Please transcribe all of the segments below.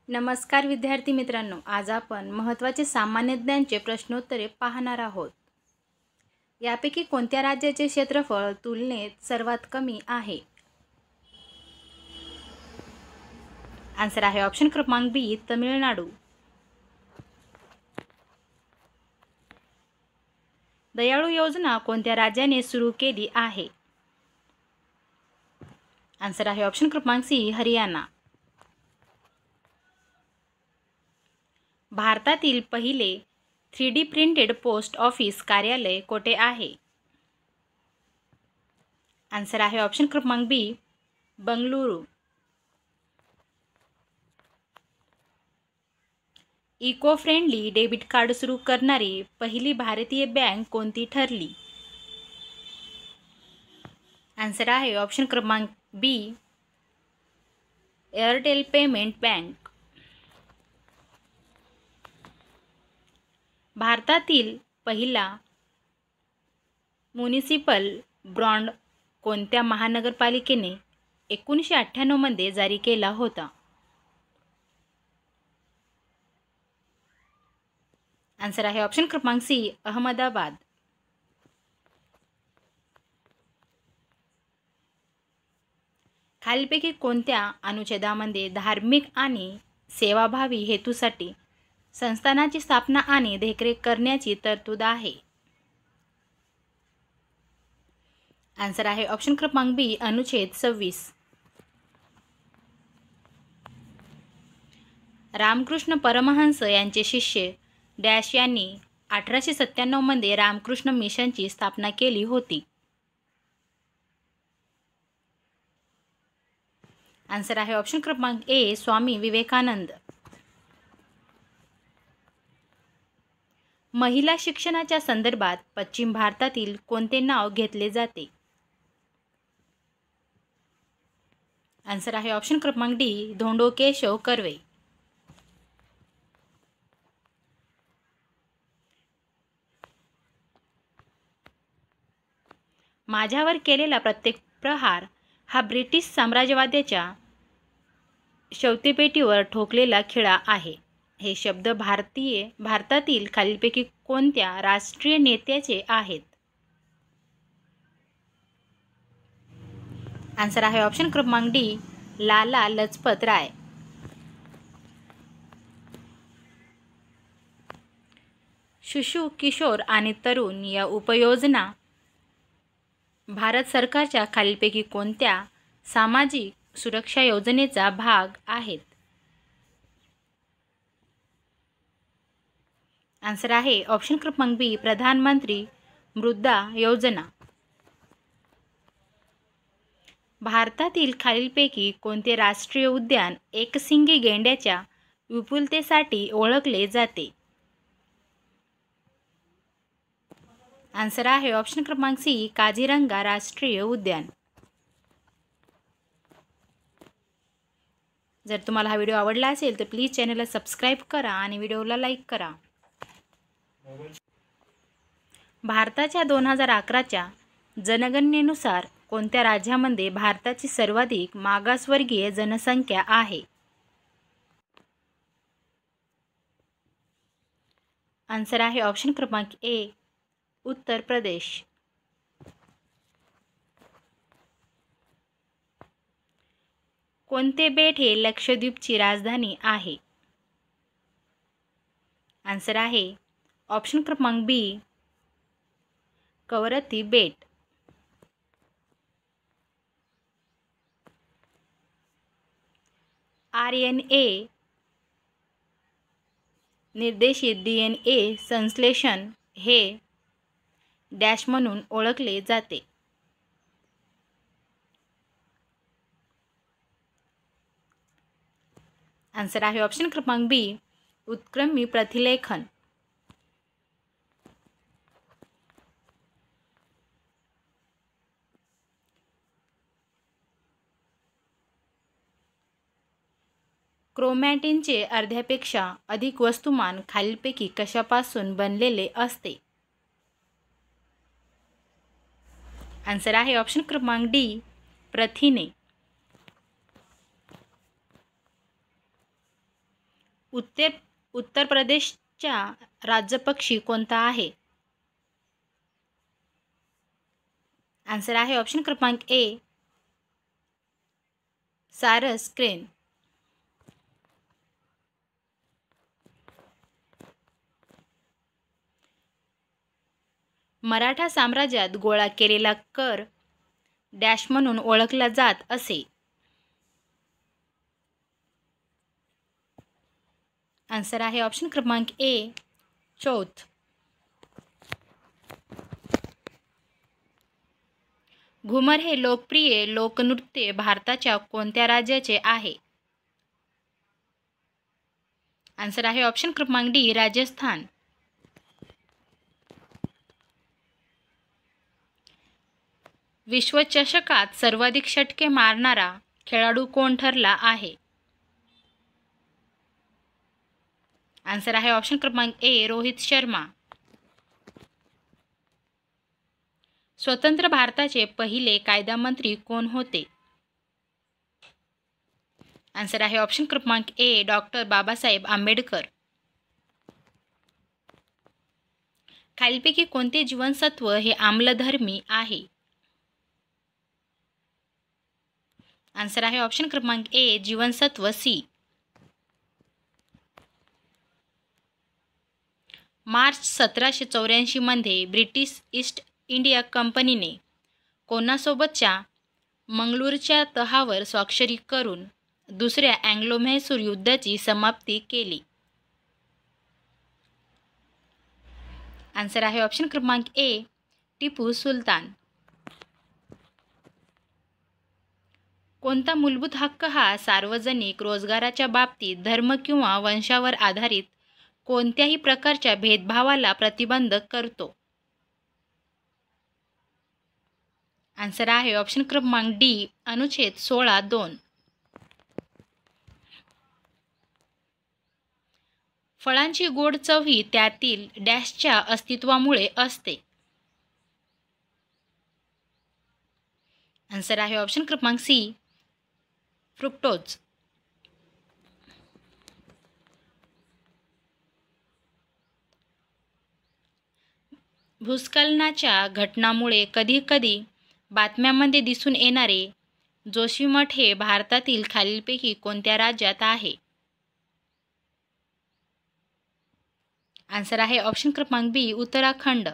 नमस्कार विद्यार्थी मित्रांनो, आज आपण महत्त्वाचे सामान्य ज्ञानचे प्रश्नोत्तरे पाहणार आहोत. यापैकी कोणत्या राज्याचे क्षेत्रफळ तुलनेत सर्वात कमी आहे? आन्सर आहे ऑप्शन क्रमांक बी, तमिळनाडू. दयाळू योजना कोणत्या राज्याने सुरू केली आहे? आन्सर आहे ऑप्शन क्रमांक सी, हरियाणा. भारतातील पहिले 3D प्रिंटेड पोस्ट ऑफिस कार्यालय कोठे आहे? आन्सर आहे ऑप्शन क्रमांक B, Bengaluru. Eco friendly debit card सुरू करणारी पहिली भारतीय बँक कोणती ठरली? आन्सर आहे ऑप्शन क्रमांक बी, एअरटेल पेमेंट बँक. भारतातील पहिला म्युनिसिपल बॉन्ड कोणत्या महानगरपालिकेने 1998 मध्ये जारी केला होता? आन्सर आहे ऑप्शन क्रमांक सी, अहमदाबाद. खालीलपैकी कोणत्या अनुच्छेदामध्ये धार्मिक आणि सेवाभावी हेतूसाठी संस्थानाची स्थापना आणि देखरेख करण्याची तरतूद आहे? आन्सर आहे ऑप्शन क्रमांक बी, अनुच्छेद 26. रामकृष्ण परमहंस यांचे शिष्य डॅश यांनी 1897 मध्ये रामकृष्ण मिशनची स्थापना केली होती? आन्सर आहे ऑप्शन क्रमांक ए, स्वामी विवेकानंद. महिला शिक्षणाच्या संदर्भात पश्चिम भारतातील कोणते नाव घेतले जाते? आन्सर आहे ऑप्शन क्रमांक डी, धोंडो केशव कर्वे. माझ्यावर केलेला प्रत्येक प्रहार हा ब्रिटिश साम्राज्यवादाच्या शवतेपेटीवर ठोकलेला खिळा आहे. हे शब्द भारतातील खालीलपैकी कोणत्या राष्ट्रीय नेत्याचे आहेत? आन्सर आहे ऑप्शन क्रमांक डी, लाला लजपत राय. शिशु, किशोर आणि तरुण या उपयोजना भारत सरकारच्या खालीलपैकी कोणत्या सामाजिक सुरक्षा योजनेचा भाग आहेत? आन्सर आहे ऑप्शन क्रमांक बी, प्रधानमंत्री मुद्रा योजना. भारतातील खालीलपैकी कोणते राष्ट्रीय उद्यान एकशिंगी गेंड्याच्या विपुलतेसाठी ओळखले जाते? आन्सर आहे ऑप्शन क्रमांक सी, काझीरंगा राष्ट्रीय उद्यान. जर तुम्हाला हा व्हिडिओ आवडला असेल तर प्लीज चॅनलला सबस्क्राईब करा आणि व्हिडिओला लाईक करा. भारताच्या 2011च्या जनगणनेनुसार कोणत्या राज्यामध्ये भारताची सर्वाधिक मागासवर्गीय जनसंख्या आहे? आन्सर आहे ऑप्शन क्रमांक ए, उत्तर प्रदेश. कोणते बेट हे लक्षद्वीपची राजधानी आहे? आन्सर आहे ऑप्शन क्रमांक बी, कवरत्ती बेट. RNA निर्देशित DNA संश्लेषण हे डॅश म्हणून ओळखले जाते? आन्सर आहे ऑप्शन क्रमांक बी, उत्क्रमी प्रतिलेखन. क्रोमॅटिनचे अर्ध्यापेक्षा अधिक वस्तुमान खालीलपैकी कशापासून बनलेले असते? आन्सर आहे ऑप्शन क्रमांक डी, प्रथिने. उत्तर उत्तर प्रदेशचा राज्यपक्षी कोणता आहे? आन्सर आहे ऑप्शन क्रमांक ए सारस क्रेन. मराठा साम्राज्यात गोळा केलेला कर डॅश म्हणून ओळखला जात असे. आन्सर आहे ऑप्शन क्रमांक ए चौथ. घुमर हे लोकप्रिय लोकनृत्य भारताच्या कोणत्या राज्याचे आहे? आन्सर आहे ऑप्शन क्रमांक डी राजस्थान. विश्वचषकात सर्वाधिक षटके मारणारा खेळाडू कोण ठरला आहे? आन्सर आहे ऑप्शन क्रमांक ए रोहित शर्मा. स्वतंत्र भारताचे पहिले कायदामंत्री कोण होते? आन्सर आहे ऑप्शन क्रमांक ए डॉक्टर बाबासाहेब आंबेडकर. खालीलपैकी कोणते जीवनसत्व हे आम्लधर्मी आहे? आन्सर आहे ऑप्शन क्रमांक ए जीवनसत्व सी. मार्च 1784 मध्ये ब्रिटिश ईस्ट इंडिया कंपनीने कोणासोबतच्या मंगळूरच्या तहावर स्वाक्षरी करून दुसऱ्या अँग्लो-म्हैसूर युद्धाची समाप्ती केली? आन्सर आहे ऑप्शन क्रमांक ए टिपू सुलतान. कोणता मूलभूत हक्क हा सार्वजनिक रोजगाराच्या बाबतीत धर्म किंवा वंशावर आधारित कोणत्याही प्रकारच्या भेदभावाला प्रतिबंध करतो? आन्सर आहे ऑप्शन क्रमांक डी अनुच्छेद 16(2). फळांची गोड चव ही त्यातील डॅशच्या अस्तित्वामुळे असते? आन्सर आहे ऑप्शन क्रमांक सी फ्रुक्टोज. भूस्खलनाच्या घटनांमुळे कधीकधी बातम्यांमध्ये दिसून येणारे जोशीमठ हे भारतातील खालीलपैकी कोणत्या राज्यात आहे? आन्सर आहे ऑप्शन क्रमांक बी उत्तराखंड.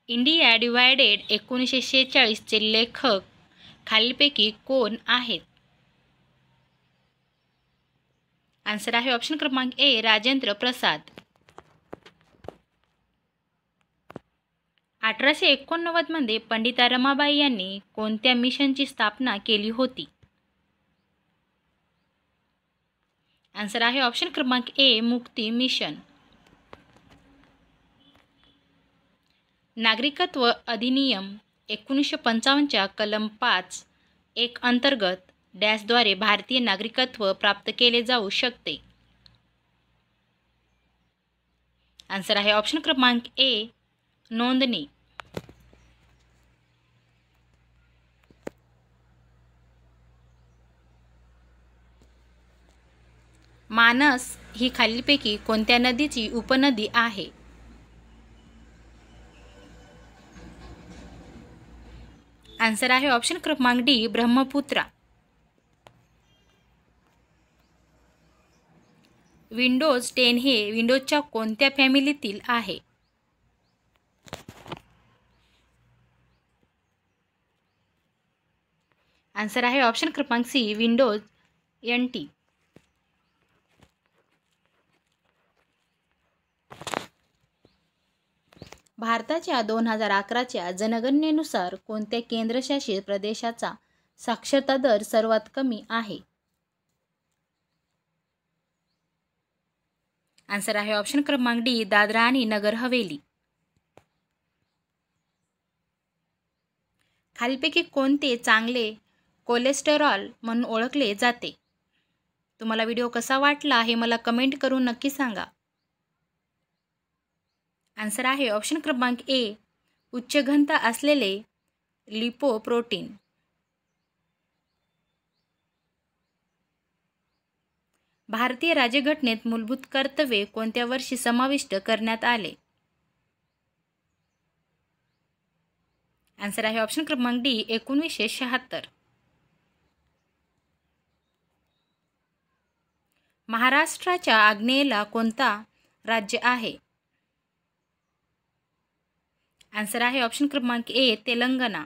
इंडिया डिवायडेड 1946 चे लेखक खालीलपैकी कोण आहेत? आन्सर आहे ऑप्शन क्रमांक ए राजेंद्र प्रसाद. 1889 मध्ये पंडिता रमाबाई यांनी कोणत्या मिशनची स्थापना केली होती? आन्सर आहे ऑप्शन क्रमांक ए मुक्ती मिशन. नागरिकत्व अधिनियम 1955 च्या कलम 5(1) अंतर्गत डॅशद्वारे भारतीय नागरिकत्व प्राप्त केले जाऊ शकते? आन्सर आहे ऑप्शन क्रमांक ए नोंदणी. मानस ही खालीलपैकी कोणत्या नदीची उपनदी आहे? आन्सर आहे ऑप्शन क्रमांक डी ब्रह्मपुत्रा. विंडोज 10 हे विंडोजच्या कोणत्या फॅमिलीतील आहे? आन्सर आहे ऑप्शन क्रमांक सी विंडोज NT. भारताच्या 2011च्या जनगणनेनुसार कोणत्या केंद्रशासित प्रदेशाचा साक्षरता दर सर्वात कमी आहे? आन्सर आहे ऑप्शन क्रमांक डी दादरा आणि नगर हवेली. खालीलपैकी कोणते चांगले कोलेस्टेरॉल म्हणून ओळखले जाते? तुम्हाला व्हिडिओ कसा वाटला हे मला कमेंट करून नक्की सांगा. आन्सर आहे ऑप्शन क्रमांक ए उच्च घनता असलेले लिपोप्रोटीन. भारतीय राज्यघटनेत मूलभूत कर्तव्ये कोणत्या वर्षी समाविष्ट करण्यात आले? आन्सर आहे ऑप्शन क्रमांक डी 1976. महाराष्ट्राच्या आग्नेयेला कोणता राज्य आहे? आन्सर आहे ऑप्शन क्रमांक ए तेलंगणा.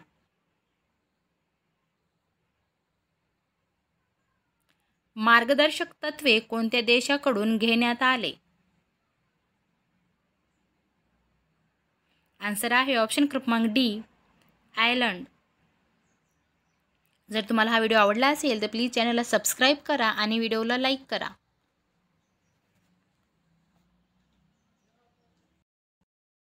मार्गदर्शक तत्त्वे कोणत्या देशाकडून घेण्यात आले? आन्सर आहे ऑप्शन क्रमांक डी आयर्लंड. जर तुम्हाला हा व्हिडिओ आवडला असेल तर प्लीज चॅनलला सबस्क्राईब करा आणि व्हिडिओला लाईक करा.